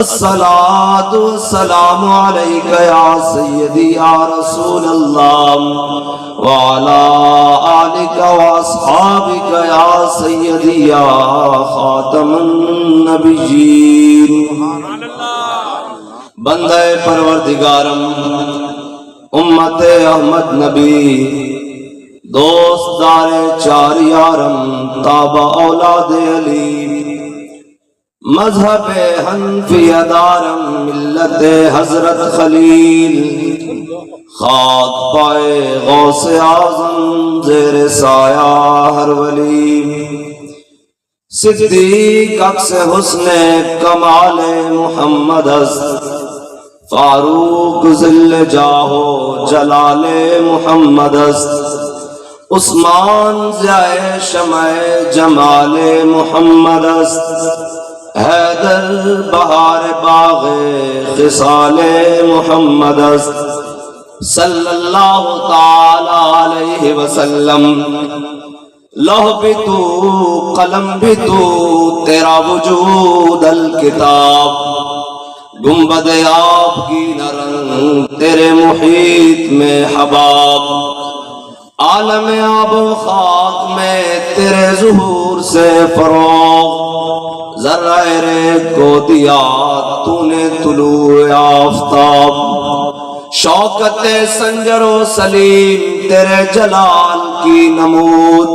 الصلاۃ والسلام علیک یا سیدی یا رسول اللہ وعلی آلک واصحابک یا سیدی یا خاتم النبیین۔ بندہ پروردگارم، امت احمد نبی، دوست دار چار یارم، تابع اولاد علی، مذہب حنفیہ دارم، ملت حضرت خلیل، خاک پائے غوث اعظم، زیر سایہ ہر ولی، صدیق عکس حسن کمال محمد است، فاروق ذل جاہ جلال محمد است، عثمان ضیاء شمع جمال محمد است، حیدر بہار باغ خصال محمد است، صلی اللہ تعالی علیہ وسلم۔ لوح بھی تو، قلم بھی تو، تیرا وجود الکتاب، گنبد آپ کی نرنگ تیرے محیط میں حباب، عالم آب و خاک میں تیرے ظہور سے فروغ، ذرہ ریگ کو دیا تو نے طلوع آفتاب، شوکت سنجر و سلیم تیرے جلال کی نمود،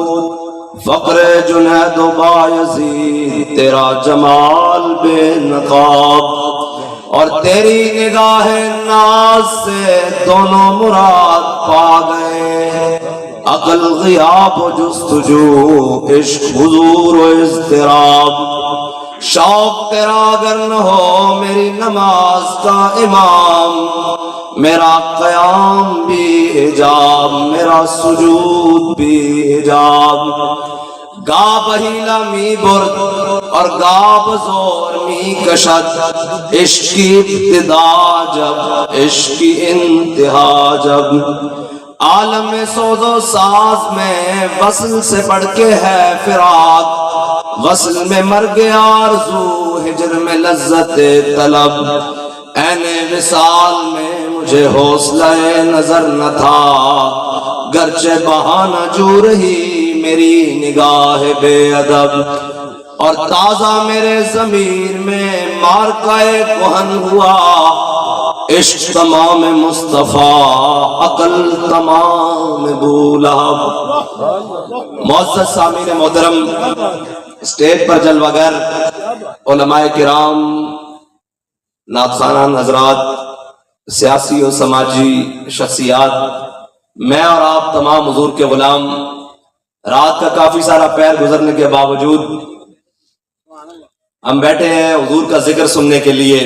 فقر جنید و بایزید تیرا جمال بے نقاب، اور تیری نگاہ ناز سے دونوں مراد پا گئے، عقل غیاب و جستجو، عشق حضور و اضطراب، شوق تیرا اگر نہ ہو میری نماز کا امام، میرا قیام بھی حجاب، میرا سجود بھی حجاب، گا بہیلا می برد اور گا بزور می کشد، عشق کی ابتدا جب، عشق کی انتہا جب، عالم سوز و ساز میں وصل سے بڑھ کے ہے فراق، وصل میں مر گیا آرزو، ہجر میں لذت طلب، عین وصال میں مجھے حوصلہ نظر نہ تھا، گرچہ بہانہ جو رہی میری نگاہ بے ادب، اور تازہ میرے ضمیر میں مارکائے کہن ہوا، عشق تمام مصطفیٰ، عقل تمام بولہب۔ معزز سامعین محترم، اسٹیج پر جلوہ گر علماء کرام، نعت خوانان حضرات، سیاسی و سماجی شخصیات، میں اور آپ تمام حضور کے غلام، رات کا کافی سارا پیر گزرنے کے باوجود ہم بیٹھے ہیں حضور کا ذکر سننے کے لیے،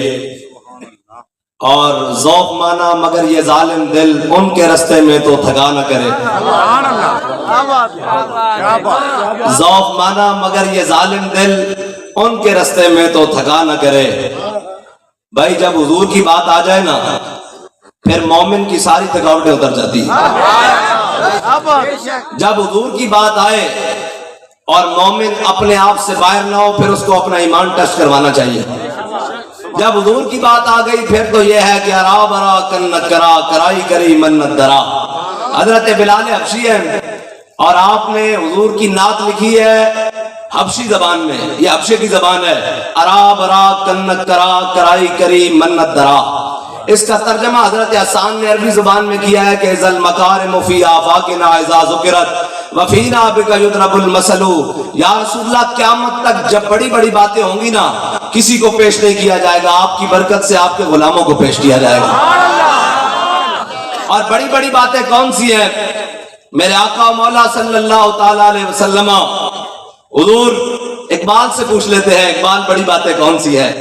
اور ذوق مانا مگر یہ ظالم دل ان کے رستے میں تو تھکا نہ کرے، ذوق مانا مگر یہ ظالم دل ان کے رستے میں تو تھکا نہ کرے۔ بھائی جب حضور کی بات آ جائے نا، پھر مومن کی ساری تھکاوٹیں اتر جاتی ہیں۔ جب حضور کی بات آئے اور مومن اپنے آپ سے باہر نہ ہو، پھر اس کو اپنا ایمان ٹچ کروانا چاہیے۔ جب حضور کی بات آ گئی پھر تو یہ ہے کہ ارا برا کنت کرا، کرائی کری منت درا۔ حضرت بلال حبشی ہیں اور آپ نے حضور کی نعت لکھی ہے حبشی زبان میں، یہ حبشے کی زبان ہے، ارا برا کنت کرا، کرائی کری منت درا۔ اس کا ترجمہ حضرت حسان نے عربی زبان میں کیا ہے کہ ذل مکارم فی آفاقنا اذا ذکرت وفینا بک یضرب المثل۔ یا رسول اللہ، قیامت تک جب بڑی بڑی باتیں ہوں گی نا، کسی کو پیش نہیں کیا جائے گا، آپ کی برکت سے آپ کے غلاموں کو پیش کیا جائے گا۔ اور بڑی بڑی باتیں کون سی ہیں؟ میرے آقا مولا صلی اللہ تعالی علیہ وسلم حضور اقبال سے پوچھ لیتے ہیں، اقبال بڑی باتیں کون سی ہے؟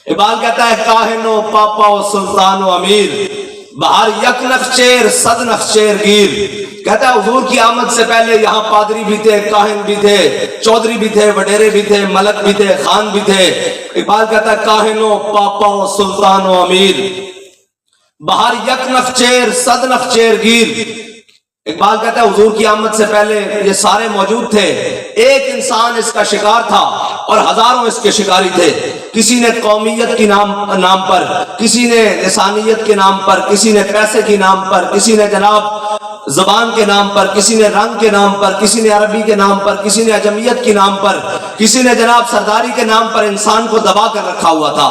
اقبال کہتا ہے کاہن و پاپا و سلطان و امیر، بہر یک نخچیر صد نخچیر گیر۔ کہتا ہے حضور کی آمد سے پہلے یہاں پادری بھی تھے، کاہن بھی تھے، چودھری بھی تھے، وڈیرے بھی تھے، ملک بھی تھے، خان بھی تھے۔ اقبال کہتا ہے کاہن و پاپا و سلطان و امیر، بہر یک نخچیر صد نخچیر گیر۔ اقبال کہتا ہے حضور کی آمد سے پہلے یہ سارے موجود تھے، ایک انسان اس کا شکار تھا اور ہزاروں اس کے شکاری تھے. کسی نے قومیت کی نام پر، کسی نے لسانیت کے نام پر، کسی نے پیسے کے نام پر، کسی نے جناب زبان کے نام پر، کسی نے رنگ کے نام پر، کسی نے عربی کے نام پر، کسی نے عجمیت کے نام پر، کسی نے جناب سرداری کے نام پر انسان کو دبا کر رکھا ہوا تھا.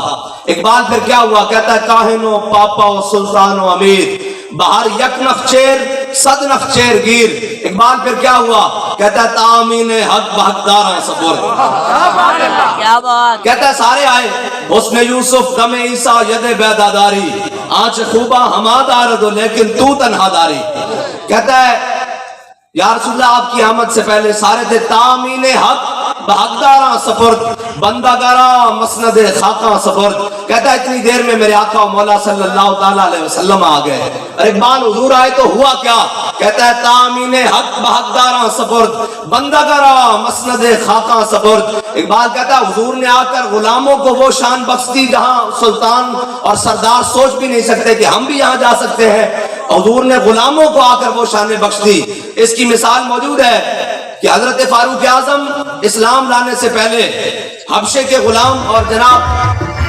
اقبال پھر کیا ہوا؟ کہتا ہے کاہن و پاپا و سلطان و امیر باہر یک نخچیر صد نخچیر گیر. اقبال پھر کیا ہوا؟ کہتا ہے تامین حق بحقدار سپر. کیا بات. کہتا ہے سارے آئے، حسن یوسف دم عیسیٰ ید بیداداری آنچ خوبہ ہما دارد لیکن تو تنہا داری. کہتا ہے یا رسول اللہ آپ کی آمد سے پہلے سارے تھے، تامین حق بحقداراں سپرد بندگارا مسند خاکاں سپرد. کہتا ہے اتنی دیر میں میرے آقا و مولا صلی اللہ تعالیٰ علیہ وسلم آ گئے. اور اقبال حضور آئے تو ہوا کیا؟ کہتا ہے تامین حق بحقداراں سپرد بندگارا مسند خاکاں سپرد. اقبال کہتا ہے حضور نے آ کر غلاموں کو وہ شان بخش دی جہاں سلطان اور سردار سوچ بھی نہیں سکتے کہ ہم بھی یہاں جا سکتے ہیں. حضور نے غلاموں کو آ کر وہ شانیں بخش دی. اس کی مثال موجود ہے کہ حضرت فاروق اعظم اسلام لانے سے پہلے حبشے کے غلام اور جناب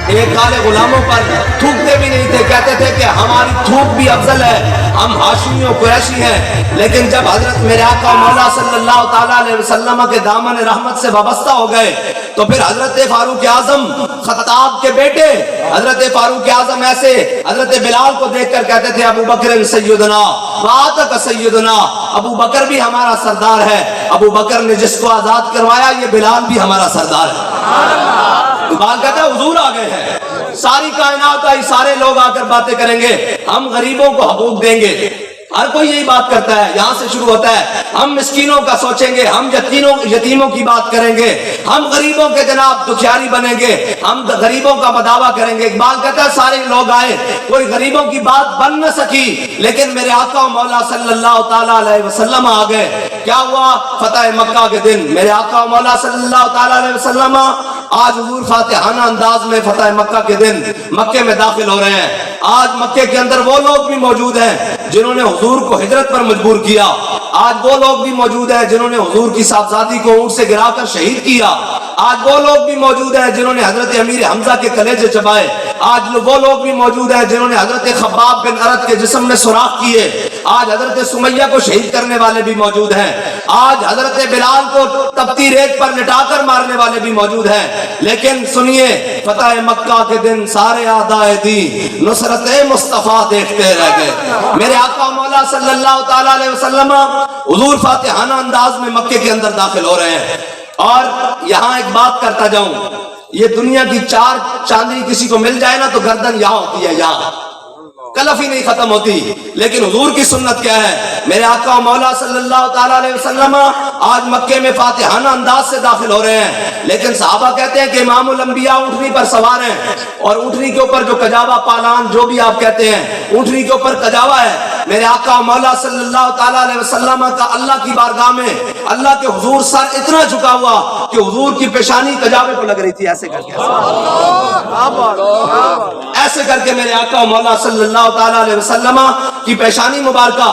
ایک کالے غلاموں پر تھوکتے بھی نہیں تھے، کہتے تھے کہ ہماری تھوک بھی افضل ہے، ہم ہاشمی و قریشی ہیں. لیکن جب حضرت میرے آقا مولا صلی اللہ تعالیٰ علیہ وسلم کے دامن رحمت سے وابستہ ہو گئے تو پھر حضرت فاروق اعظم خطاب کے بیٹے حضرت فاروق اعظم ایسے حضرت بلال کو دیکھ کر کہتے تھے ابو بکر سیدنا وآتک سیدنا، ابو بکر بھی ہمارا سردار ہے. ابو بکر نے جس کو آزاد کروایا یہ بلال بھی ہمارا سردار ہے. اقبال کہتا ہے حضور آ گئے ہیں، ساری کائنات آئی، سارے لوگ آ کر باتیں کریں گے، ہم غریبوں کو حقوق دیں گے. ہر کوئی یہی بات کرتا ہے، یہاں سے شروع ہوتا ہے. ہم مسکینوں کا سوچیں گے، ہم یتیموں کی بات کریں گے، ہم غریبوں کے جناب دکھیاری بنیں گے، ہم غریبوں کا بداوا کریں گے. اقبال کہتا ہے سارے لوگ آئے، کوئی غریبوں کی بات بن نہ سکی، لیکن میرے آقا مولا صلی اللہ تعالیٰ علیہ وسلم آ گئے. کیا ہوا؟ فتح مکہ کے دن میرے آقا مولا صلی اللہ تعالیٰ علیہ وسلم آج حضور فاتحانہ انداز میں فتح مکہ کے دن مکے میں داخل ہو رہے ہیں. آج مکے کے اندر وہ لوگ بھی موجود ہیں جنہوں نے حضور کو ہجرت پر مجبور کیا. آج وہ لوگ بھی موجود ہیں جنہوں نے حضور کی صاحبزادی کو اونٹ سے گرا کر شہید کیا. آج وہ لوگ بھی موجود ہیں جنہوں نے حضرت امیر حمزہ کے کلیجے چبائے. آج وہ لوگ بھی موجود ہیں جنہوں نے حضرت خباب بن ارد کے جسم میں سوراخ کیے. آج حضرت سمیہ کو شہید کرنے والے بھی موجود ہیں. آج حضرت بلال کو تپتی ریت پر لٹا کر مارنے والے بھی موجود ہیں. لیکن سنیے، فتح مکہ کے دن سارے اعدائے دین نصرت مصطفیٰ دیکھتے رہ گئے. میرے آقا مولا صلی اللہ تعالیٰ علیہ وسلم حضور فاتحانہ انداز میں مکے کے اندر داخل ہو رہے ہیں. اور یہاں ایک بات کرتا جاؤں، یہ دنیا کی 4 چاندنی کسی کو مل جائے نا تو گردن یہاں ہوتی ہے، یہاں کلف ہی نہیں ختم ہوتی. لیکن حضور کی سنت کیا ہے؟ میرے آقا و مولا صلی اللہ تعالیٰ علیہ وسلم آج مکے میں فاتحانہ انداز سے داخل ہو رہے ہیں. لیکن صحابہ کہتے ہیں کہ امام الانبیاء اونٹنی پر سوار ہیں، اور اونٹنی کے اوپر جو کجاوا پالان جو بھی آپ کہتے ہیں، اونٹنی کے اوپر کجاوا ہے. میرے آقا و مولا صلی اللہ تعالیٰ علیہ وسلم کا اللہ کی بارگاہ میں اللہ کے حضور سر اتنا جھکا ہوا کہ حضور کی پیشانی کجاوے کو لگ رہی تھی. ایسے کر کے ایسے کر کے میرے آقا و مولا صلی اللہ تعالیٰ علیہ وسلم کی پیشانی مبارکہ،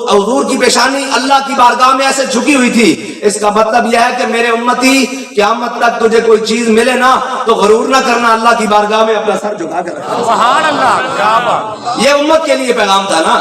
حضور کی پیشانی اللہ کی بارگاہ میں ایسے جھکی ہوئی تھی. اس کا مطلب یہ ہے کہ میرے امتی قیامت تک تجھے کوئی چیز ملے نا تو غرور نہ کرنا، اللہ کی بارگاہ میں اپنا سر جھکا کر رکھنا. سبحان اللہ. یہ امت کے لیے پیغام تھا نا.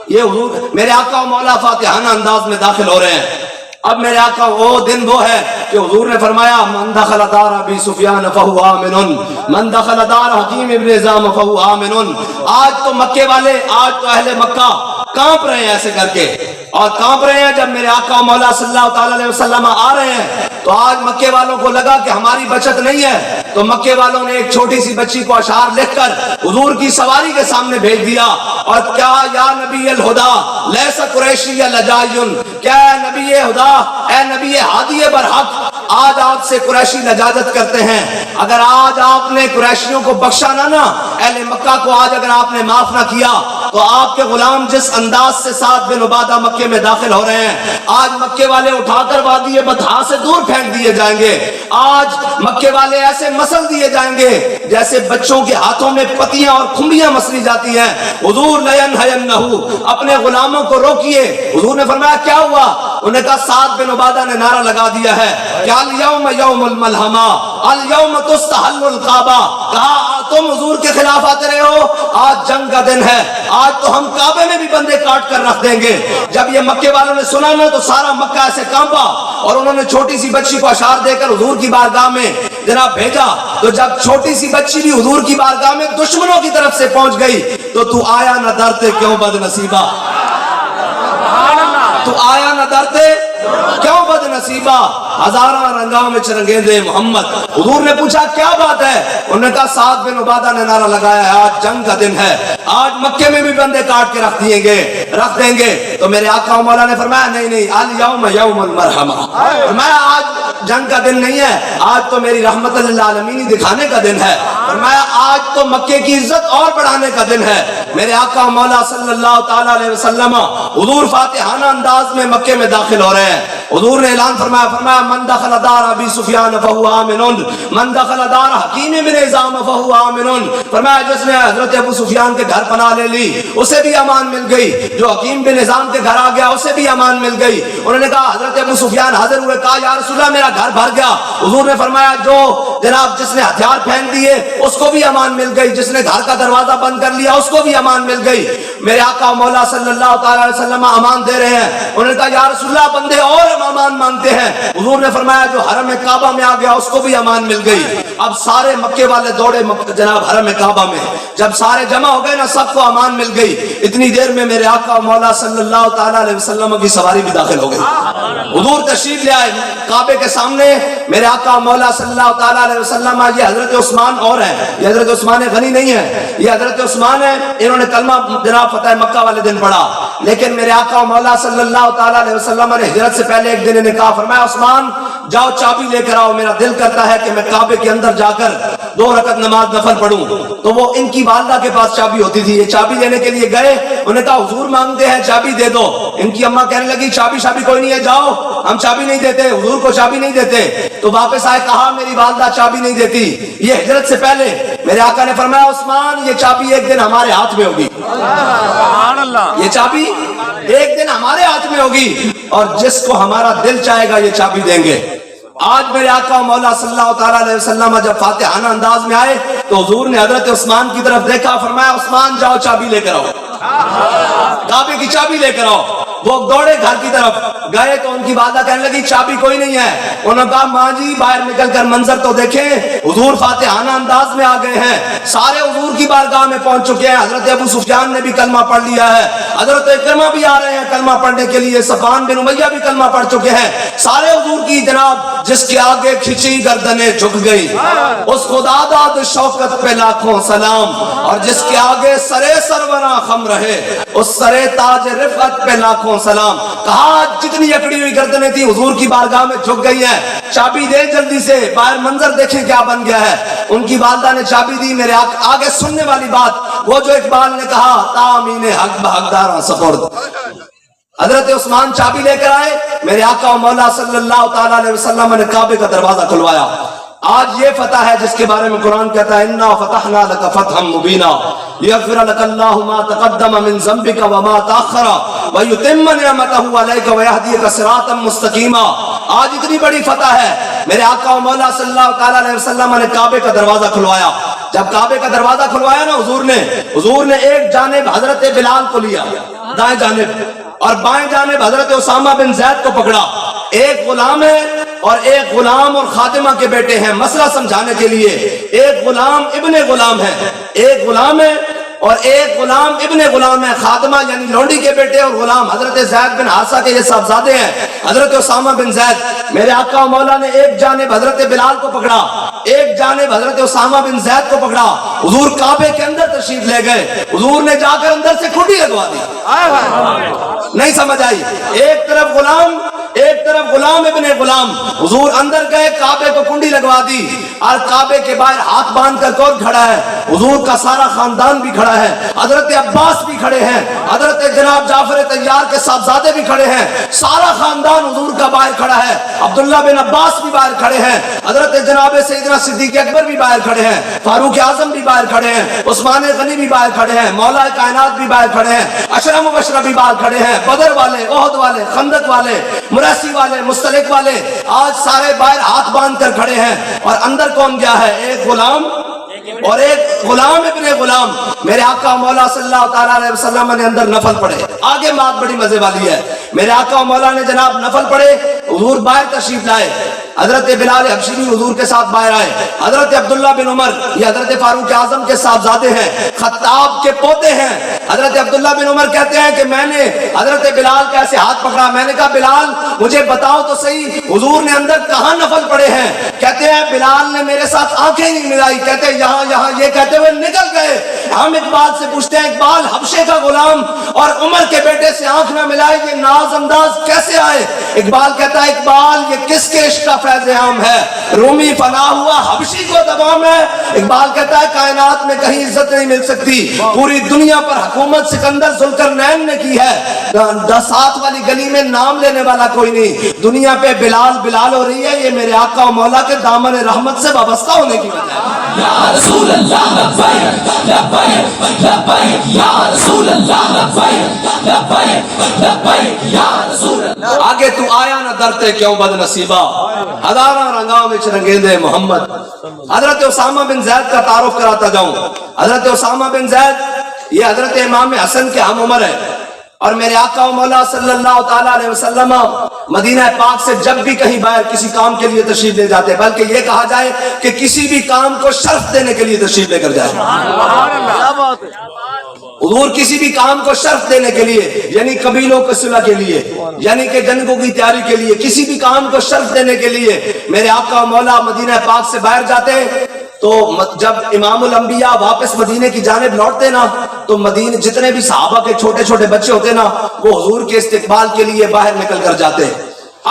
یہ حضور میرے آقا و مولا فاتحانہ انداز میں داخل ہو رہے ہیں. اب میرے آقا وہ دن وہ ہے کہ حضور نے فرمایا من دخل دار ابی سفیان فہو آمن، من دخل دار حکیم ابن حزام فہو آمن. آج تو مکے والے، آج تو اہل مکہ کانپ رہے ہیں ایسے کر کے، اور کانپ رہے ہیں. جب میرے آقا مولا صلی اللہ تعالیٰ علیہ وسلم آ رہے ہیں تو آج مکے والوں کو لگا کہ ہماری بچت نہیں ہے، تو مکے والوں نے ایک چھوٹی سی بچی کو اشعار لکھ کر حضور کی سواری کے سامنے بھیج دیا. اور کیا یا نبی الہدا لیس قریشی لجاجن، کیا اے نبی خدا، اے نبی ہادی برحق، آج آپ سے قریشی لجاجت کرتے ہیں. اگر آج آپ نے قریشیوں کو بخشا نہ، اہل مکہ کو آج اگر آپ نے معاف نہ کیا تو آپ کے غلام جس انداز سے سعد بن عبادہ مکے میں داخل ہو رہے ہیں، آج مکے والے اٹھا کر وادی بطحا سے دور پھینک دیے جائیں گے۔ آج مکے والے ایسے مسل دیے جائیں گے جیسے بچوں کے ہاتھوں میں پتیاں اور کھمبیاں مسلی جاتی ہیں۔ حضور لَيَنْهَيَنَّهُ، اپنے غلاموں کو روکیے۔ حضور نے فرمایا کیا ہوا؟ انہوں نے کہا سعد بن عبادہ نے نعرہ لگا دیا ہے کہ اليوم یوم الملحمہ، اليوم تستحل الکعبہ۔ کہا تم حضور کے خلاف آتے رہے ہو، آج جنگ کا دن ہے، آج تو ہم کعبے میں بھی بندے کاٹ کر رکھ دیں گے۔ جب یہ مکے والوں نے سنا نا تو سارا مکہ ایسے کانپا، اور انہوں نے چھوٹی سی بچی کو اشعار دے کر حضور کی بارگاہ میں جناب بھیجا۔ تو جب چھوٹی سی بچی بھی حضور کی بارگاہ میں دشمنوں کی طرف سے پہنچ گئی تو آیا نہ ڈرتے کیوں بد نصیبہ، تو آیا نہ ڈرتے کیوں بد نصیبہ، ہزاراں رنگاں میں چرنگیندے محمد۔ حضور نے پوچھا کیا بات ہے؟ انہوں نے کہا سعد بن عبادہ نے نعرہ لگایا ہے آج جنگ کا دن ہے، آج مکے میں بھی بندے کاٹ کے رکھ دیں گے۔ تو میرے آقا و مولا نے فرمایا نہیں الیوم یوم المرحمہ، فرمایا آج جنگ کا دن نہیں ہے، آج تو میری رحمت للعالمین دکھانے کا دن ہے۔ فرمایا آج تو مکے کی عزت اور بڑھانے کا دن ہے۔ میرے آقا و مولا صلی اللہ تعالیٰ علیہ وسلم حضور فاتحانہ انداز میں مکے میں داخل ہو رہے ہیں۔ حضور نے اعلان فرمایا من دخل دار ابی سفیان فہو آمن، من دخل دار حکیم بن حزام فہو آمن۔ فرمایا جس نے حضرت ابو سفیان کے گھر پناہ لے لی اسے بھی امان مل گئی، جو حکیم بن حزام کے گھر آ گیا اسے بھی امان مل گئی۔ انہوں نے کہا حضرت ابو سفیان حاضر ہوئے، کہا یا رسول اللہ میرا گھر بھر گیا۔ حضور نے فرمایا جو جناب جس نے ہتھیار پھینک دیے اس کو بھی امان مل گئی، جس نے گھر کا دروازہ بند کر لیا اس کو بھی امان مل گئی۔ میرے آقا و مولا صلی اللہ تعالیٰ علیہ وسلم امان دے رہے ہیں۔ انہوں نے کہا یا رسول اللہ بندے اور امان مانگتے ہیں۔ حضور نے فرمایا جو حرم کعبہ میں آ گیا اس کو بھی امان مل گئی۔ اب سارے مکے والے دوڑے جناب حرم کعبہ میں، جب سارے جمع ہو گئے نا سب کو امان مل گئی۔ اتنی دیر میں میرے آقا و مولا صلی اللہ تعالیٰ علیہ وسلم کی سواری بھی داخل ہو گئی۔ حضور تشریف لے آئے کعبے کے سامنے۔ میرے آقا و مولا صلی اللہ تعالیٰ علیہ وسلم، یہ حضرت عثمان اور ہیں، یہ حضرت عثمان غنی نہیں ہے، یہ حضرت عثمان ہے، انہوں نے کلمہ جناب فتح مکہ والے دن پڑھا۔ لیکن میرے آقا و مولا صلی اللہ تعالیٰ علیہ وسلم نے ہجرت سے پہلے ایک دن انہیں کہا، فرمایا عثمان جاؤ چابی لے کر آؤ، میرا دل کرتا ہے کہ میں کعبے کے اندر جا کر 2 رکعت نماز نفل پڑھوں۔ تو وہ ان کی والدہ کے پاس چابی ہوتی تھی، یہ چابی لینے کے لیے گئے، انہوں نے کہا حضور مانگتے ہیں چابی دے دو۔ ان کی اماں کہنے لگی چابی کوئی نہیں ہے، جاؤ ہم چابی نہیں دیتے، حضور کو چابی نہیں دیتے۔ تو واپس آئے، کہا میری والدہ چابی نہیں دیتی، یہ ہجرت سے پہلے۔ میرے آقا نے فرمایا عثمان یہ چابی ایک دن ہمارے ہاتھ میں ہوگی، یہ چابی ایک دن ہمارے ہاتھ میں ہوگی، اور جس کو ہمارا دل چاہے گا یہ چابی دیں گے۔ آج میرے آقا و مولا صلی اللہ تعالیٰ علیہ وسلم جب فاتحانہ انداز میں آئے تو حضور نے حضرت عثمان کی طرف دیکھا، فرمایا عثمان جاؤ چابی لے کر آؤ، کعبے کی چابی لے کر آؤ۔ وہ دوڑے گھر کی طرف گئے تو ان کی والدہ کہنے لگی چابی کوئی نہیں ہے۔ انہوں نے کہا ماں جی باہر نکل کر منظر تو دیکھیں، حضور فاتحانہ انداز میں آ گئے ہیں، سارے حضور کی بارگاہ میں پہنچ چکے ہیں، حضرت ابو سفیان نے بھی کلمہ پڑھ لیا ہے، حضرت اکرمہ بھی آ رہے ہیں کلمہ پڑھنے کے لیے، صفوان بن امیہ بھی کلمہ پڑھ چکے ہیں، سارے حضور کی جناب جس کے آگے کھچی گردنیں جھک گئی، اس خدا داد شوکت پہ لاکھوں سلام، اور جس کے آگے سرے سروراں خم رہے اس سرے تاج رفعت پہ لاکھوں سلام۔ کہا جتنی اکڑی ہوئی گردنیں تھی حضور کی بارگاہ میں جھک گئی ہیں، چابی دے جلدی سے، باہر منظر دیکھیں کیا بن گیا ہے۔ ان کی والدہ نے چابی دی۔ میرے آگے سننے والی بات وہ جو اقبال نے کہا تامین حق بحقداراں سپرد، حضرت عثمان چابی لے کر آئے، میرے آقا و مولا صلی اللہ تعالیٰ علیہ وسلم نے کعبے کا دروازہ کھلوایا۔ آج یہ فتح ہے جس کے بارے میں قرآن کہتا ہے انا فتحنا لک فتحا مبینا لیغفر لک اللہ ما تقدم من ذنبک وما تاخر ویتم نعمتہ علیک ویہدیک صراطا مستقیما۔ آج اتنی بڑی فتح ہے، میرے آقا و مولا صلی اللہ تعالیٰ علیہ وسلم نے کعبے کا دروازہ کھلوایا۔ جب کعبے کا دروازہ کھلوایا نا حضور نے ایک جانب حضرت بلال کو لیا دائیں جانب، اور بائیں جانب حضرت اسامہ بن زید کو پکڑا۔ ایک غلام ہے اور ایک غلام اور خادمہ کے بیٹے ہیں، مسئلہ سمجھانے کے لیے ایک غلام ابن غلام ہے، ایک غلام ہے اور ایک غلام ابن غلام ہے، خادمہ یعنی لونڈی کے بیٹے اور غلام حضرت زید بن حارثہ کے یہ صاحبزادے ہیں، حضرت اسامہ بن زید۔ میرے آقا و مولا نے ایک جانب حضرت بلال کو پکڑا، ایک جانب حضرت اسامہ بن زید کو پکڑا۔ حضور کعبے کے اندر تشریف لے گئے، حضور نے جا کر اندر سے کھٹی لگوا دی، نہیں سمجھ آئی، ایک طرف غلام ایک ایک طرف غلام ابن غلام، حضور اندر گئے، کعبے کو کنڈی لگوا دی اور کعبے کے باہر ہاتھ باندھ کر کون کھڑا ہے؟ حضور کا سارا خاندان بھی کھڑا ہے، حضرت عباس بھی کھڑے ہیں، حضرت جناب جعفر طیار کے صاحبزادے بھی کھڑے ہیں، سارا خاندان حضور کا باہر کھڑا ہے، عبداللہ بن عباس بھی باہر کھڑے ہیں، حضرت جناب سیدنا صدیق اکبر بھی باہر کھڑے ہیں، فاروق اعظم بھی باہر کھڑے ہیں، عثمان غنی بھی باہر کھڑے ہیں، مولا کائنات بھی باہر کھڑے ہیں، عشرہ مبشرہ بھی باہر کھڑے ہیں، بدر والے، احد والے، خندق والے، مریسی والے، مستلق والے، آج سارے باہر ہاتھ باندھ کر کھڑے ہیں، اور اندر کون گیا ہے؟ ایک غلام اور ایک غلام ابن غلام۔ میرے آقا مولا صلی اللہ تعالیٰ علیہ وسلم نے اندر نفل پڑھے۔ آگے بات بڑی مزے والی ہے، میرے آقا مولا نے جناب نفل پڑھے، حضور باہر تشریف لائے، حضرت بلال حبشی بھی حضور کے ساتھ باہر آئے، حضرت عبداللہ بن عمر یہ حضرت فاروق اعظم کے صاحبزادے ہیں، خطاب کے پوتے ہیں۔ حضرت عبداللہ بن عمر کہتے ہیں کہ میں نے حضرت بلال کا ایسے ہاتھ پکڑا، میں نے کہا بلال مجھے بتاؤ تو صحیح حضور نے اندر کہاں نفل پڑھے ہیں؟ کہتے ہیں بلال نے میرے ساتھ آنکھیں نہیں ملائی، کہتے ہیں یہاں یہاں، یہ کہتے ہوئے نکل گئے۔ ہم اقبال سے پوچھتے ہیں اقبال حبشے کا غلام اور عمر کے بیٹے سے آنکھ نہ ملائے، یہ ناز انداز کیسے آئے؟ اقبال کہتا ہے اقبال یہ کس کے عشق کا فیض عام ہے؟ رومی فنا ہوا حبشی کو دوام ہے۔ اقبال کہتا ہے کائنات میں کہیں عزت نہیں مل سکتی، پوری دنیا پر حکومت سکندر ذوالقرنین نے کی ہے، 10 والی گلی میں نام لینے والا کوئی نہیں، دنیا پہ بلال بلال ہو رہی ہے، یہ میرے آقا و مولا کے دامن رحمت سے وابستہ ہونے کی وجہ ہے۔ یا رسول اللہ لبیک لبیک لبیک، یا رسول اللہ لبیک لبیک لبیک، یا رسول اللہ۔ آگے تو آیا نہ درتے کیوں بد نصیبہ، ہزاراں رنگاں وچ رنگیندے محمد۔ حضرت اسامہ بن زید کا تعارف کراتا جاؤں۔ حضرت اسامہ بن زید یہ حضرت امام حسن کے ہم عمر ہے، اور میرے آقا و مولا صلی اللہ تعالیٰ علیہ وسلم مدینہ پاک سے جب بھی کہیں باہر کسی کام کے لیے تشریف لے جاتے، بلکہ یہ کہا جائے کہ کسی بھی کام کو شرف دینے کے لیے تشریف لے کر جائے۔ حضور کسی بھی کام کو شرف دینے کے لیے، یعنی قبیلوں کے صلح کے لیے، یعنی کہ جنگوں کی تیاری کے لیے، کسی بھی کام کو شرف دینے کے لیے میرے آقا و مولا مدینہ پاک سے باہر جاتے ہیں، تو جب امام الانبیاء واپس مدینے کی جانب لوٹتے نا، تو مدینے جتنے بھی صحابہ کے چھوٹے چھوٹے بچے ہوتے نا، وہ حضور کے استقبال کے لیے باہر نکل کر جاتے۔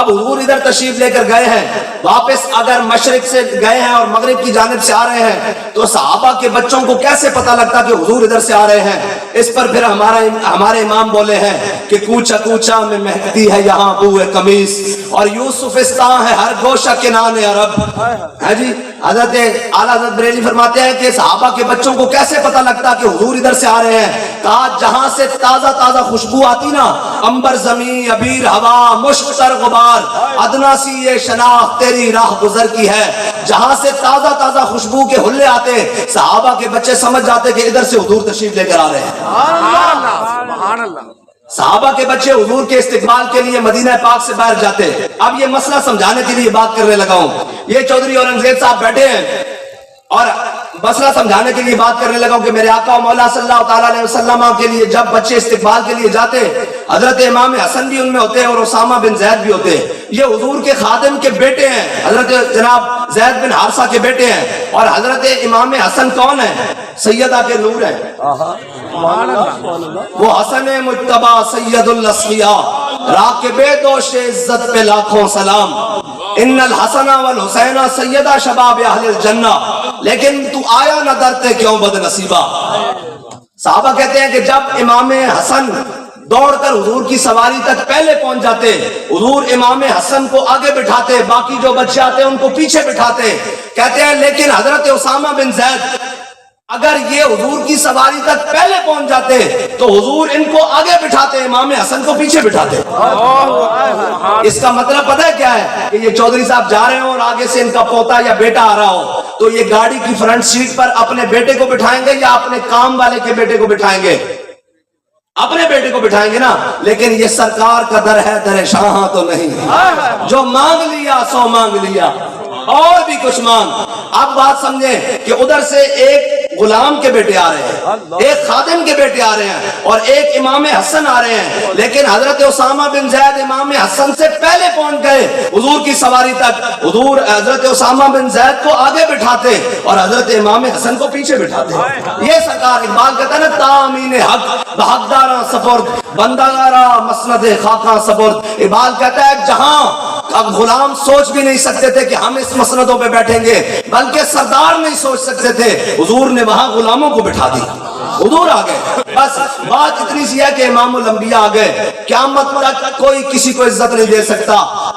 اب حضور ادھر تشریف لے کر گئے ہیں، واپس اگر مشرق سے گئے ہیں اور مغرب کی جانب سے آ رہے ہیں، تو صحابہ کے بچوں کو کیسے پتہ لگتا کہ حضور ادھر سے آ رہے ہیں؟ اس پر پھر ہمارے امام بولے ہیں کہ کوچا کوچا میں مہکتی ہے یہاں بوئے قمیص، اور یوسفستان ہے ہر گوشہ کنان عرب ہے جی۔ حضرت اعلیٰ حضرت بریلی فرماتے ہیں کہ صحابہ کے بچوں کو کیسے پتہ لگتا کہ حضور ادھر سے آ رہے ہیں؟ کہا جہاں سے تازہ تازہ خوشبو آتی نا، امبر زمین ابیر ہوا مشک تر غبار، ادنا سی یہ شناخت تیری راہ گزر کی ہے، جہاں سے تازہ تازہ خوشبو کے حلے آتے، صحابہ کے بچے سمجھ جاتے کہ ادھر سے حضور تشریف لے کر آ رہے ہیں۔ سبحان اللہ۔ صحابہ کے بچے حضور کے استقبال کے لیے مدینہ پاک سے باہر جاتے۔ اب یہ مسئلہ سمجھانے کے لیے بات کرنے لگا ہوں، یہ چودھری اورنگزیب صاحب بیٹھے ہیں اور مسئلہ سمجھانے کے لیے بات کرنے لگا ہوں کہ میرے آقا و مولا صلی اللہ تعالیٰ علیہ وسلم کے لیے جب بچے استقبال کے لیے جاتے، حضرت امام حسن بھی ان میں ہوتے اور اسامہ بن زید بھی ہوتے، یہ حضور کے خادم کے بیٹے ہیں، حضرت جناب زید بن حارثہ کے بیٹے ہیں، اور حضرت امام حسن کون ہیں؟ سیدہ کے نور ہیں، وہ حسن مجتبی سید الاسقیاء، راکب دوش عزت پہ لاکھوں سلام، ان الحسن والحسین سیدہ شباب اہل الجنہ، لیکن تو آیا نہ درتے کیوں بد نصیبہ۔ صحابہ کہتے ہیں کہ جب امام حسن دوڑ کر حضور کی سواری تک پہلے پہنچ جاتے، حضور امام حسن کو آگے بٹھاتے، باقی جو بچے آتے ان کو پیچھے بٹھاتے۔ کہتے ہیں لیکن حضرت اسامہ بن زید اگر یہ حضور کی سواری تک پہلے پہنچ جاتے تو حضور ان کو آگے بٹھاتے، امام حسن کو پیچھے بٹھاتے۔ اس کا مطلب پتہ ہے کیا ہے؟ کہ یہ چودھری صاحب جا رہے ہوں اور آگے سے ان کا پوتا یا بیٹا آ رہا ہو، تو یہ گاڑی کی فرنٹ سیٹ پر اپنے بیٹے کو بٹھائیں گے یا اپنے کام والے کے بیٹے کو بٹھائیں گے؟ اپنے بیٹے کو بٹھائیں گے نا۔ لیکن یہ سرکار کا در ہے، در شاہاں تو نہیں، جو مانگ لیا سو مانگ لیا۔ اور بھی کچھ مانگ. اب بات سمجھیں کہ ادھر سے ایک غلام کے بیٹے آ رہے ہیں, ایک خادم کے بیٹے آ رہے ہیں, اور ایک امام حسن آ رہے ہیں. لیکن حضرت اسامہ بن زید امام حسن سے پہلے پہنچ گئے حضور کی سواری تک. حضور حضرت اسامہ بن زید کو آگے بٹھاتے اور حضرت امام حسن کو پیچھے بٹھاتے. یہ سرکار اقبال کہتا ہے نا, تامین حق بحقدارا سپرد بندگارا مسند خاکاں سپرد. اقبال کہتا ہے جہاں اب غلام سوچ بھی نہیں سکتے تھے کہ ہم اس مسندوں پہ بیٹھیں گے, بلکہ سردار نہیں سوچ سکتے تھے, حضور نے وہاں غلاموں کو بٹھا دیا. حضور آ گئے. بس بات اتنی سی ہے کہ امام الانبیاء آ گئے. قیامت تک کوئی کسی کو عزت نہیں دے سکتا.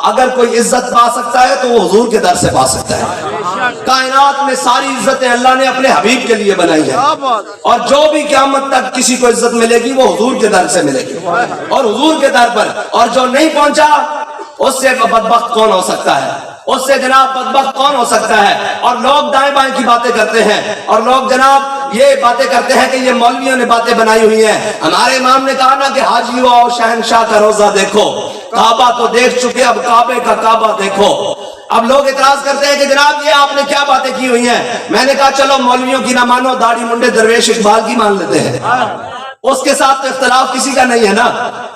اگر کوئی عزت پا سکتا ہے تو وہ حضور کے در سے پا سکتا ہے. کائنات میں ساری عزتیں اللہ نے اپنے حبیب کے لیے بنائی ہیں, اور جو بھی قیامت تک کسی کو عزت ملے گی وہ حضور کے در سے ملے گی, اور حضور کے در پر. اور جو نہیں پہنچا اس سے بدبخت کون ہو سکتا ہے, اس سے جناب بدبخت کون ہو سکتا ہے. اور لوگ دائیں بائیں کی باتیں کرتے ہیں, اور لوگ جناب یہ باتیں کرتے ہیں کہ یہ مولویوں نے باتیں بنائی ہوئی ہیں. ہمارے امام نے کہا نا کہ حاجیو آؤ شہنشاہ کا روزہ دیکھو, کعبہ تو دیکھ چکے اب کعبے کا کعبہ دیکھو. اب لوگ اعتراض کرتے ہیں کہ جناب یہ آپ نے کیا باتیں کی ہوئی ہیں. میں نے کہا چلو مولویوں کی نہ مانو, داڑھی منڈے درویش اقبال کی مان لیتے ہیں. اس کے ساتھ تو اختلاف کسی کا نہیں ہے نا.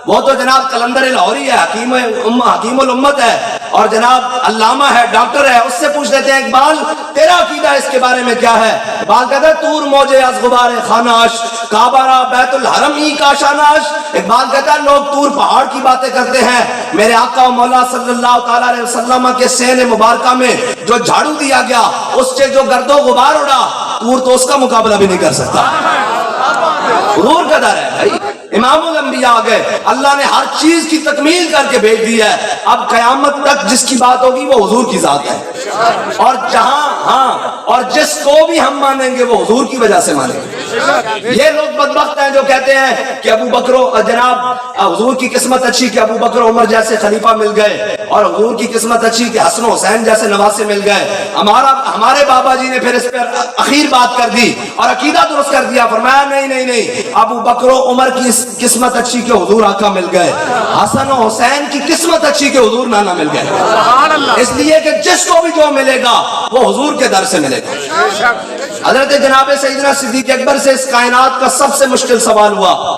وہ تو جناب کلندر لاہوری ہے, حکیم الامت ہے, اور جناب علامہ ہے, ڈاکٹر ہے. اس سے پوچھ لیتے ہیں اقبال تیرا عقیدہ اس کے بارے میں کیا ہے. اقبال کہتا ہے تور موجے از غبار خاناش کعبہ را بیت الحرم ای کاشاناش. اقبال کہتا ہے لوگ تور پہاڑ کی باتیں کرتے ہیں, میرے آقا و مولا صلی اللہ تعالی علیہ وسلم کے سین مبارکہ میں جو جھاڑو دیا گیا اس سے جو گرد و غبار اڑا, تور تو اس کا مقابلہ بھی نہیں کر سکتا. حضور کا در ہے بھائی. امام الانبیاء آ گئے, اللہ نے ہر چیز کی تکمیل کر کے بھیج دی ہے. اب قیامت تک جس کی بات ہوگی وہ حضور کی ذات ہے, اور جہاں اور جس کو بھی ہم مانیں گے وہ حضور کی وجہ سے مانیں گے. یہ لوگ بدبخت ہیں جو کہتے ہیں کہ ابو بکر جناب حضور کی قسمت اچھی کہ ابو بکر عمر جیسے خلیفہ مل گئے, اور حضور کی قسمت اچھی کہ حسن و حسین جیسے نواسے مل گئے. ہمارے بابا جی نے پھر اس پر اخیر بات کر دی اور عقیدہ درست کر دیا. فرمایا نہیں, ابو بکر و عمر کی قسمت اچھی کہ حضور آقا مل گئے, حسن و حسین کی قسمت اچھی کہ حضور نانا مل گئے. اس لیے کہ جس کو بھی جو ملے گا وہ حضور کے در سے ملے گا. حضرت جناب سیدنا صدیق اکبر سے اس کائنات کا سب سے مشکل سوال ہوا.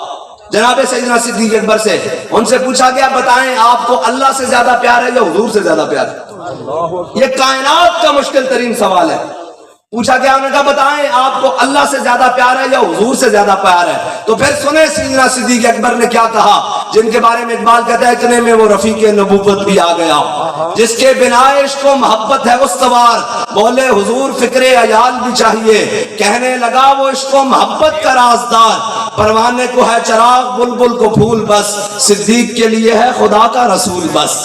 جناب سیدنا صدیق اکبر سے ان سے پوچھا گیا بتائیں آپ کو اللہ سے زیادہ پیار ہے یا حضور سے زیادہ پیار ہے. یہ کائنات کا مشکل ترین سوال ہے. پوچھا گیا, انہوں نے کہا بتائیں آپ کو اللہ سے زیادہ پیار ہے یا حضور سے زیادہ پیار ہے. تو پھر سنیں سیدنا صدیق اکبر نے کیا کہا, جن کے بارے میں اقبال کہتا ہے اتنے میں وہ رفیق نبوت بھی آ گیا, جس کے بنا عشق و محبت ہے استوار. بولے حضور فکر عیال بھی چاہیے, کہنے لگا وہ عشق و محبت کا رازدار. پروانے کو ہے چراغ بلبل کو پھول بس, صدیق کے لیے ہے خدا کا رسول بس.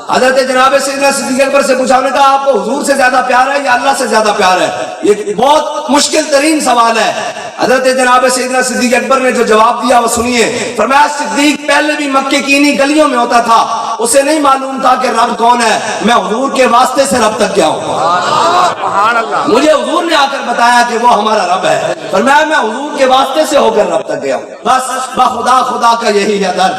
حضرت جناب سیدنا صدیق اکبر سے پوچھا, نے کہا آپ کو حضور سے زیادہ پیار ہے یا اللہ سے زیادہ پیار ہے. یہ بہت مشکل ترین سوال ہے. حضرت جناب سیدنا صدیق اکبر نے جو جواب دیا وہ سنیے. فرمایا صدیق پہلے بھی مکے کی انہی گلیوں میں ہوتا تھا, اسے نہیں معلوم تھا کہ رب کون ہے. میں حضور کے واسطے سے رب تک گیا ہوں, مجھے حضور نے آ کر بتایا کہ وہ ہمارا رب ہے. فرمایا میں حضور کے واسطے سے ہو کر رب تک گیا ہوں. بس بخدا خدا کا یہی ہے در,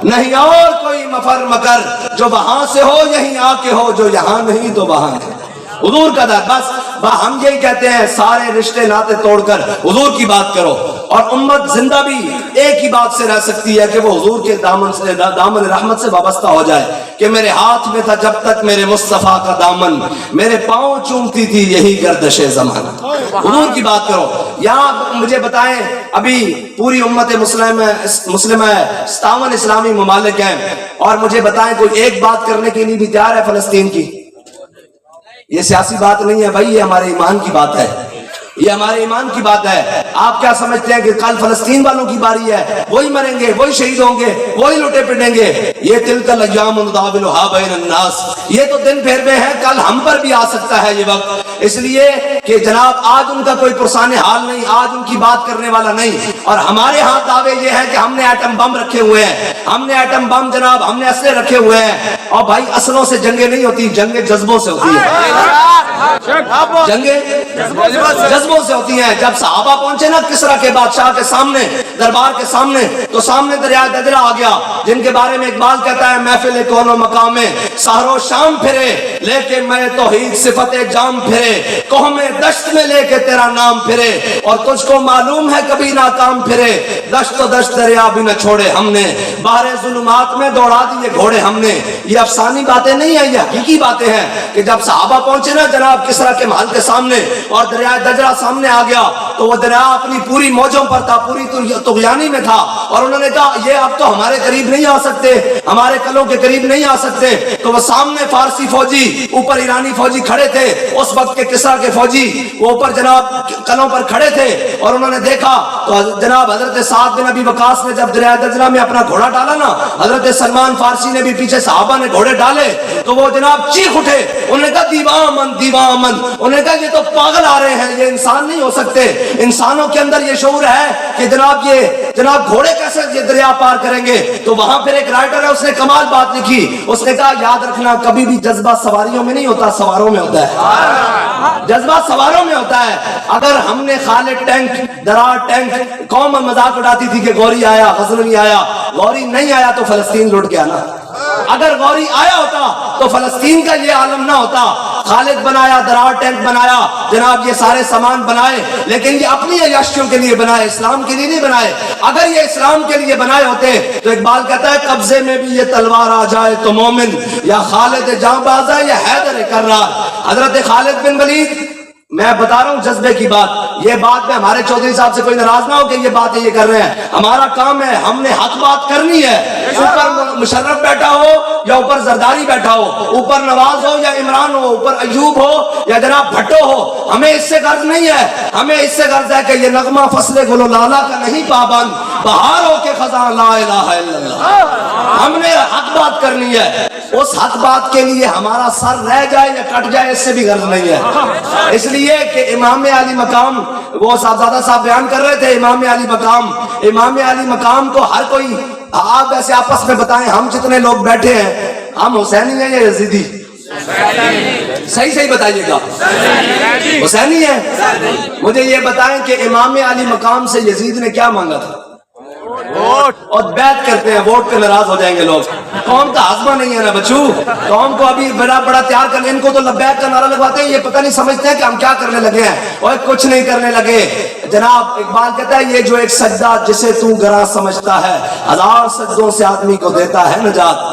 نہیں اور کوئی مفر مکر, جو وہاں سے ہو یہیں آ کے ہو, جو یہاں نہیں تو وہاں نہیں. حضور کا در. بس ہم یہی کہتے ہیں سارے رشتے ناتے توڑ کر حضور کی بات کرو, اور امت زندہ بھی ایک ہی بات سے رہ سکتی ہے کہ وہ حضور کے دامن رحمت سے وابستہ ہو جائے, کہ میرے ہاتھ میں تھا جب تک میرے مصطفیٰ کا دامن, میرے پاؤں چومتی تھی یہی گردش زمانہ. حضور کی بات کرو. یہاں مجھے بتائیں, ابھی پوری امت مسلمہ ہے, 57 اسلامی ممالک ہیں, اور مجھے بتائیں کوئی ایک بات کرنے کے لیے بھی تیار ہے فلسطین کی؟ یہ سیاسی بات نہیں ہے بھائی, یہ ہمارے ایمان کی بات ہے, یہ ہمارے ایمان کی بات ہے. آپ کیا سمجھتے ہیں کہ کل فلسطین والوں کی باری ہے, وہی مریں گے, وہی شہید ہوں گے, وہی لوٹے پٹیں گے؟ یہ تلک الایام نداولها بین الناس, یہ تو دن پھیر میں ہے, کل ہم پر بھی آ سکتا ہے یہ وقت. اس لیے کہ جناب آج ان کا کوئی پرسان حال نہیں, آج ان کی بات کرنے والا نہیں. اور ہمارے ہاں دعوے یہ ہے کہ ہم نے ایٹم بم رکھے ہوئے ہیں, ہم نے ایٹم بم جناب, ہم نے اسلحے رکھے ہوئے ہیں. اور بھائی اسلحوں سے جنگیں نہیں ہوتی, جنگیں جذبوں سے ہوتی ہیں. جنگیں جذبوں سے ہوتی ہیں. جب صحابہ پہنچے نا کسرا کے بادشاہ کے سامنے, دربار کے سامنے تو سامنے دریائے دجلہ آ گیا، جن کے بارے میں اقبال کہتا ہے محفل کون و مقام میں سحر و شام پھرے لے کے میں توحید صفت جام پھرے، قوم دشت میں لے کے تیرا نام پھرے، اور تجھ کو معلوم ہے کبھی ناکام پھرے، دشت و دشت دریا بھی نہ چھوڑے ہم نے، باہر ظلمات میں دوڑا دیے گھوڑے ہم نے۔ یہ افسانی باتیں نہیں ہیں، یہ حقیقی باتیں ہیں کہ جب صحابہ پہنچے نا جناب کسریٰ کے محل کے سامنے اور دریائے دجلہ سامنے آ گیا تو وہ دریا اپنی پوری موجوں پر تھا، پوری طغیانی میں تھا، اور انہوں نے کہا یہ اب تو ہمارے قریب نہیں آ سکتے، ہمارے قلعوں کے قریب نہیں آ سکتے۔ تو وہ سامنے فارسی فوجی، اوپر ایرانی فوجی کھڑے تھے، اس وقت کے کسریٰ کے فوجی وہ اوپر جناب قلعوں پر کھڑے تھے، اور انہوں نے دیکھا تو جناب حضرت سعد بن ابی وقاص نے جب دریائے دجلہ میں اپنا گھوڑا ڈالا نا، حضرت سلمان فارسی نے بھی پیچھے صحابہ نے گھوڑے ڈالے تو وہ جناب چیخ اٹھے، انہوں نے کہا دیواں امن دیواں امن، انہوں نے کہا یہ تو پاگل آ رہے ہیں، یہ انسان نہیں ہو سکتے، انسانوں کے اندر یہ شعور ہے کہ جناب گھوڑے کیسے یہ دریا پار کریں گے۔ تو وہاں پھر ایک رائٹر ہے، اس نے کمال بات لکھی، اس نے کہا یاد رکھنا کبھی بھی جذبہ سواریوں میں نہیں ہوتا، سواروں میں ہوتا ہے، جذبہ سواروں میں ہوتا ہے۔ اگر ہم نے خالد ٹینک، درار ٹینک، قوم مذاق اڑاتی تھی کہ غوری آیا، غزنوی آیا، غوری نہیں آیا تو فلسطین لٹ گیا نا، اگر غوری آیا ہوتا تو فلسطین کا یہ عالم نہ ہوتا۔ خالد بنایا، درار ٹینک بنایا، جناب یہ سارے سامان بنائے، لیکن یہ اپنی عیاشیوں کے لیے بنائے، اسلام کے لیے نہیں بنائے۔ اگر یہ اسلام کے لیے بنائے ہوتے تو اقبال کہتا ہے قبضے میں بھی یہ تلوار آ جائے تو مومن، یا خالد جاں بازا یا حیدر کرار۔ حضرت خالد بن ولید، میں بتا رہا ہوں جذبے کی بات، یہ بات میں ہمارے چودھری صاحب سے کوئی ناراض نہ ہو کہ یہ باتیں یہ کر رہے ہیں، ہمارا کام ہے، ہم نے حق بات کرنی ہے، اوپر مشرف بیٹھا ہو یا اوپر زرداری بیٹھا ہو، اوپر نواز ہو یا عمران ہو، اوپر ایوب ہو یا جناب بھٹو ہو، ہمیں اس سے غرض نہیں ہے، ہمیں اس سے غرض ہے کہ یہ نغمہ فصل گل و لالا کا نہیں پابند، بہار ہو کے خزاں لا الہ الا اللہ، ہم نے حق بات کرنی ہے، اس حق بات کے لیے ہمارا سر رہ جائے یا کٹ جائے اس سے بھی غرض نہیں ہے۔ اس لیے کہ امام علی مقام، وہ صاحبزادہ صاحب بیان کر رہے تھے امام علی مقام کو ہر کوئی، آپ ایسے آپس میں بتائیں ہم جتنے لوگ بیٹھے ہیں ہم حسینی ہیں یا یزیدی؟ صحیح بتائیے گا، حسینی ہے؟ مجھے یہ بتائیں کہ امام علی مقام سے یزید نے کیا مانگا تھا؟ اور بیعت کرتے ہیں، ووٹ پہ ناراض ہو جائیں گے لوگ، قوم کا ہضمہ نہیں ہے نا بچو، قوم کو ابھی بڑا تیار کرنے، ان کو تو لبیک کا نعرہ لگواتے ہیں، یہ پتہ نہیں سمجھتے ہیں کہ ہم کیا کرنے لگے ہیں، اور کچھ نہیں کرنے لگے۔ جناب اقبال کہتا ہے یہ جو ایک سجدہ جسے تو گراں سمجھتا ہے، ہزار سجدوں سے آدمی کو دیتا ہے نجات۔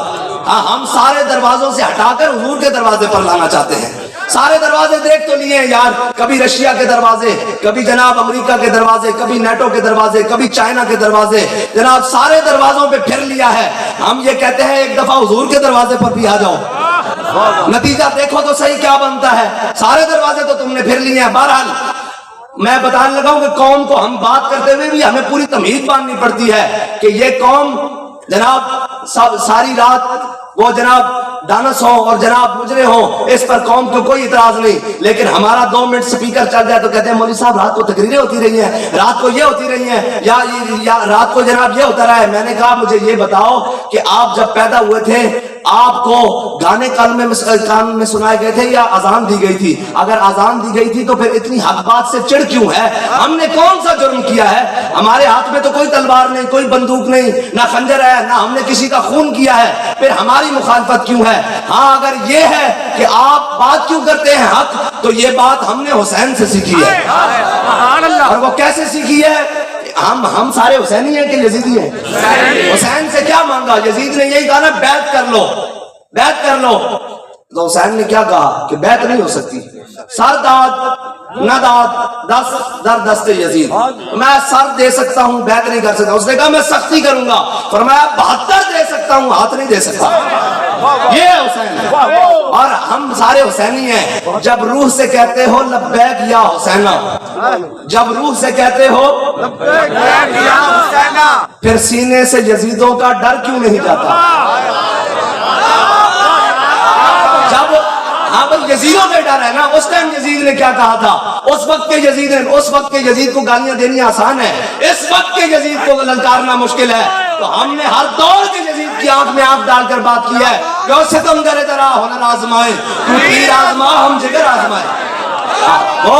ہاں ہم سارے دروازوں سے ہٹا کر حضور کے دروازے پر لانا چاہتے ہیں، سارے دروازے دیکھ تو لیے ہیں یار، کبھی رشیا کے دروازے، کبھی جناب امریکہ کے دروازے، کبھی نیٹو کے دروازے، کبھی چائنا کے دروازے، جناب سارے دروازوں پہ پھر لیا ہے۔ ہم یہ کہتے ہیں ایک دفعہ حضور کے دروازے پر بھی آ جاؤ، نتیجہ دیکھو تو صحیح کیا بنتا ہے، سارے دروازے تو تم نے پھر لیے ہیں۔ بہرحال میں بتانے لگا ہوں کہ قوم کو ہم بات کرتے ہوئے بھی ہمیں پوری تمہید باندھنی پڑتی ہے کہ یہ قوم جناب ساری رات وہ جناب دانس ہو اور جناب مجرے ہو، اس پر قوم کو کوئی اعتراض نہیں، لیکن ہمارا 2 منٹ سپیکر چل جائے تو کہتے ہیں مولوی صاحب رات کو تقریریں ہوتی رہی ہیں، رات کو یہ ہوتی رہی ہیں، یا رات کو جناب یہ ہوتا رہا ہے۔ میں نے کہا مجھے یہ بتاؤ کہ آپ جب پیدا ہوئے تھے آپ کو گانے کان میں سنائے گئے تھے یا اذان دی گئی تھی؟ اگر اذان دی گئی تھی تو پھر اتنی حق بات سے چڑ کیوں ہے؟ ہم نے کون سا جرم کیا ہے؟ ہمارے ہاتھ میں تو کوئی تلوار نہیں، کوئی بندوق نہیں، نہ خنجر ہے، نہ ہم نے کسی کا خون کیا ہے، پھر ہماری مخالفت کیوں ہے؟ ہاں اگر یہ ہے کہ آپ بات کیوں کرتے ہیں حق، تو یہ بات ہم نے حسین سے سیکھی ہے، اور وہ کیسے سیکھی ہے؟ ہم سارے حسینی ہیں کہ یزیدی ہیں؟ حسین سے کیا مانگا؟ یزید نے یہی کہا نا بیعت کر لو، بیعت کر لو، تو حسین نے کیا کہا کہ بیعت نہیں ہو سکتی، سر داد نہ داد دس در دست یزید، میں سر دے سکتا ہوں بیعت نہیں کر سکتا۔ اس نے کہا میں سختی کروں گا، فرمایا 72 دے سکتا ہوں، ہاتھ نہیں دے سکتا۔ یہ حسین ہے، اور ہم سارے حسینی ہیں۔ جب روح سے کہتے ہو لبیک یا حسینہ، جب روح سے کہتے ہو لبیک یا حسینہ، پھر سینے سے یزیدوں کا ڈر کیوں نہیں جاتا؟ جب یزیدوں کا ڈر ہے نا، اس ٹائم یزید نے کیا کہا تھا؟ اس وقت کے یزید کو گالیاں دینی آسان ہے، اس وقت کے یزید کو للکارنا مشکل ہے۔ تو ہم نے ہر دور کے یزید کی آنکھ میں آنکھ ڈال کر بات کی ہے کہ وہ ستم کرے ذرا ہنر آزمائے، تو تیر آزما ہم جگر آزمائے۔ وہ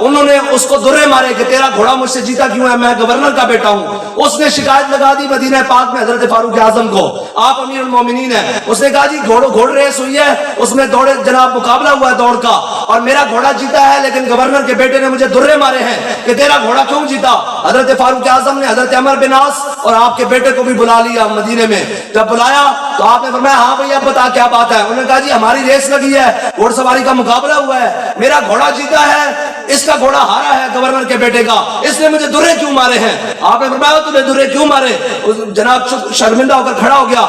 انہوں نے اس کو درے مارے کہ تیرا گھوڑا مجھ سے جیتا کیوں ہے, میں گورنر کا بیٹا ہوں. اس نے شکایت لگا دی مدینہ پاک میں حضرت فاروق اعظم کو, آپ امیر المومنین ہیں. اس نے کہا جی گھوڑ ریس ہوئی ہے, اس میں دوڑے جناب مقابلہ ہوا ہے دوڑ کا, اور میرا گھوڑا جیتا ہے لیکن گورنر کے بیٹے نے مجھے درے مارے ہیں کہ تیرا گھوڑا کیوں جیتا. حضرت فاروق اعظم نے حضرت عمر بن عاص اور آپ کے بیٹے کو بھی بلا لیا مدینے میں. جب بلایا تو آپ نے فرمایا ہاں بھئی اب بتا کیا بات ہے. انہوں نے کہا جی ہماری ریس لگی ہے, گھوڑ سواری کا مقابلہ ہوا ہے, میرا گھوڑا جیتا ہے, اس کا گھوڑا ہارا ہے گورنر کے بیٹے کا, اس نے مجھے درے کیوں مارے ہیں. آپ نے فرمایا تمہیں درے کیوں مارے. جناب شرمندہ ہو کر کھڑا ہو گیا.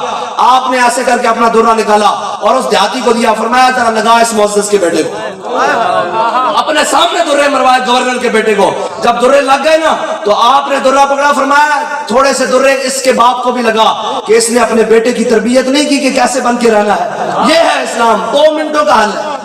آپ نے ایسے کر کے اپنا درہ نکالا اور اس دیہاتی کو دیا, فرمایا ذرا لگا اس معزز کے بیٹے کو. اپنے سامنے درے مروائے گورنر کے بیٹے کو. جب درے لگ گئے نا تو آپ نے درہ پکڑا, فرمایا تھوڑے سے درے اس کے باپ کو بھی لگا کہ اس نے اپنے بیٹے کی تربیت نہیں کی کہ کیسے بن کے رہنا ہے. یہ ہے اسلام, 2 منٹوں کا حل ہے,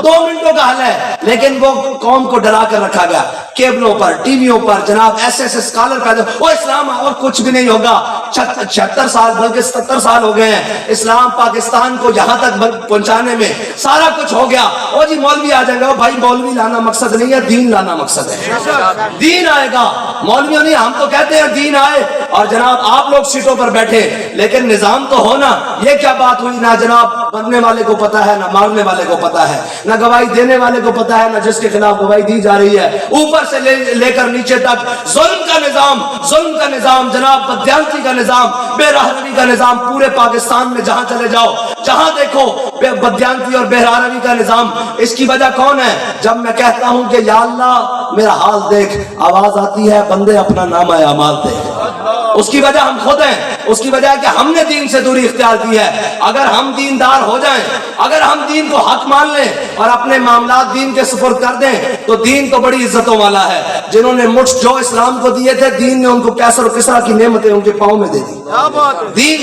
2 منٹوں کا حل ہے. لیکن وہ قوم کو ڈرا کر رکھا گیا, کیبلوں پر, ٹی ویوں پر جناب ایسے اسکالر پیدا, وہ اسلام اور کچھ بھی نہیں ہوگا. 76 سال بلکہ 77 سال ہو گئے ہیں اسلام پاکستان کو یہاں تک پہنچانے میں, سارا کچھ ہو گیا. اور جی مولوی آ جائیں گے, بھائی مولوی لانا مقصد نہیں ہے, دین لانا مقصد ہے. دین آئے گا, مولویوں نہیں, ہم تو کہتے ہیں دین آئے اور جناب آپ لوگ سیٹوں پر بیٹھے, لیکن نظام تو ہونا. یہ کیا بات ہوئی, نہ جناب مرنے والے کو پتا ہے, نہ مارنے والے کو پتا ہے, نہ گواہی دینے والے کو پتا ہے, نہ جس کے خلاف گواہی دی جا رہی ہے. اوپر سے لے کر نیچے تک ظلم کا نظام, جناب بددیانتی کا نظام, بے راہروی کا نظام. پورے پاکستان میں جہاں چلے جاؤ, جہاں دیکھو بددیانتی اور بے راہروی کا نظام. اس کی وجہ کون ہے؟ جب میں کہتا ہوں کہ یا اللہ میرا حال دیکھ, آواز آتی ہے بندے اپنا نام اعمال دیکھ. اس کی وجہ ہم خود ہیں, اس کی وجہ ہے کہ ہم نے دین سے دوری اختیار کی ہے. اگر ہم دیندار ہو جائیں, اگر ہم دین کو حق مان لیں اور اپنے معاملات دین کے سپرد کر دیں, تو دین تو بڑی عزتوں والا ہے. جنہوں نے مٹھ جو اسلام کو دیے تھے, دین نے ان کو کیسر و کسرا کی نعمتیں ان کے پاؤں میں دے دی.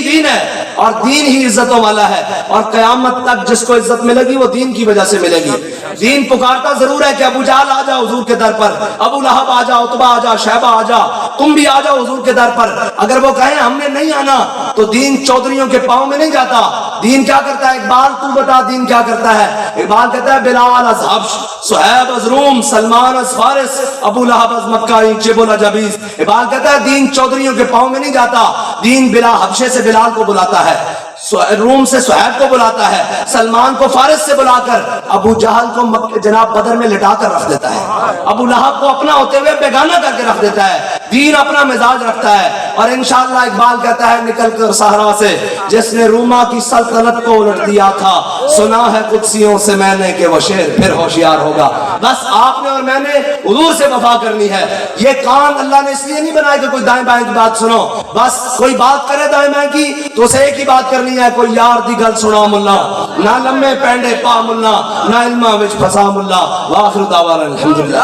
دین ہے اور دین ہی عزتوں والا ہے, اور قیامت تک جس کو عزت ملے گی وہ دین کی وجہ سے ملے گی. دین پکارتا ضرور ہے کہ ابو جہل آ جاؤ حضور کے در پر, ابو لہب آ جاؤ, عتبہ آ جاؤ, شیبہ آ جاؤ, تم بھی آ جاؤ حضور کے در پر. اگر وہ کہیں ہم نے نہیں آنا تو دین چودھریوں کے پاؤں میں نہیں جاتا. دین کیا کرتا ہے؟ اقبال تو بتا دین کیا کرتا ہے. اقبال کہتا ہے بلال از حبش, صہیب از روم, سلمان از فارس, ابو لہب از مکہ, جبل اجبیز. اقبال کہتا ہے دین چودھریوں کے پاؤں میں نہیں جاتا. دین بلا حبشے سے بلال کو بلاتا ہے, روم سے صہیب کو بلاتا ہے, سلمان کو فارس سے بلا کر ابو جہل کو جناب بدر میں لٹا کر رکھ دیتا ہے, ابو لہب کو اپنا ہوتے ہوئے بیگانہ کر کے رکھ دیتا ہے. دین اپنا مزاج رکھتا ہے. اور انشاءاللہ اقبال کہتا ہے نکل کر صحرا سے, جس نے روما کی سلطنت کو الٹ دیا تھا, سنا ہے قدسیوں سے میں نے کہ وہ شیر پھر ہوشیار ہوگا. بس آپ نے اور میں نے حضور سے وفا کرنی ہے. یہ کان اللہ نے اس لیے نہیں بنائے کہ کوئی دائیں بائیں کی بات سنو, بس کوئی بات کرے دائیں بائیں کی تو اسے ایک ہی بات کرنی ہے, کوئی یار دی گل سنا ملا, نہ لمے پینڈے پا ملا, نہ علماں وچ پھسا ملا. واخر دعوانا الحمدللہ.